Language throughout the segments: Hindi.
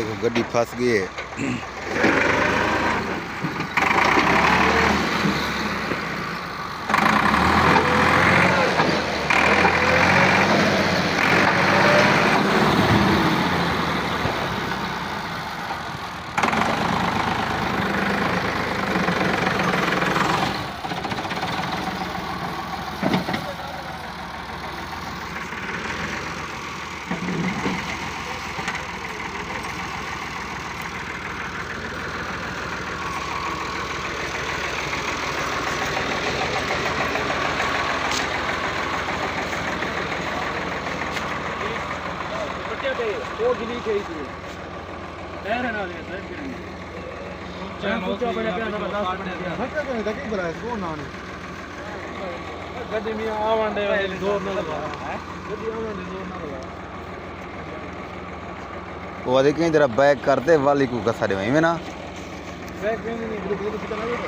देखो गड्डी फंस गई है। वो गिली गई थी पैर ना दे सर गिरेंगे चाहे पूछो बड़े प्यार ना बता हट के धक्के बुलाए कौन ना ने गड्डी में आवांडे जोर ना लगा गड्डी आवांडे जोर ना लगा वो आदि कहीं जरा बैक करते वाली को कसा दे में ना बैक में नहीं ग्रुप ग्रुप चला गया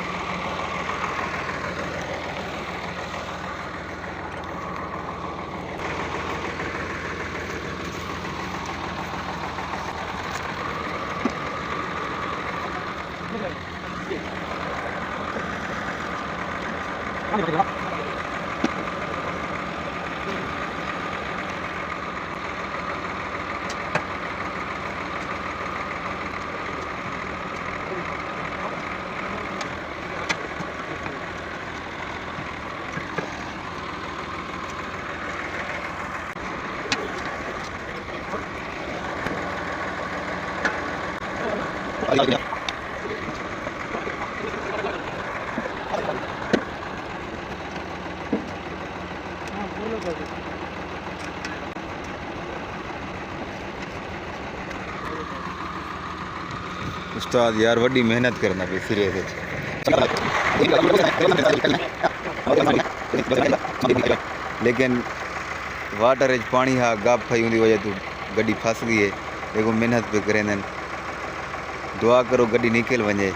उस्ताद यार वड्डी मेहनत करना पे सिरे से लेकिन वाटर एज पानी हा गाप फई हुंदी वजह तू गड्डी फंस गई है। देखो मेहनत पे करें दुआ करो गड्डी निकल वने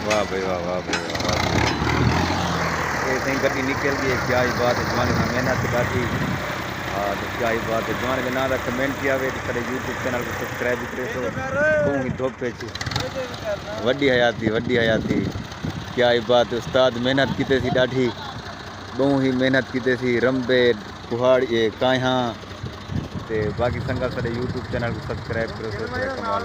वाह भाई वाह वाह भाई वाह। सही गड्डी निकल गई है। क्या ही बात है, जवान की मेहनत ॾाढी। हाँ तो क्या ही बात है, जवान के नाम कमेंट किया वे तो सारे यूट्यूब चैनल को सब्सक्राइब करे तो बहुत ही धोपे वड्डी हयाती। क्या ही बात है, उस्ताद मेहनत की सी ॾाढी, बहुत ही मेहनत की सी। रंबे कुहाड़ ये कांहा ते बाकी संगत सारे यूट्यूब चैनल को सब्सक्राइब करो तो कमाल।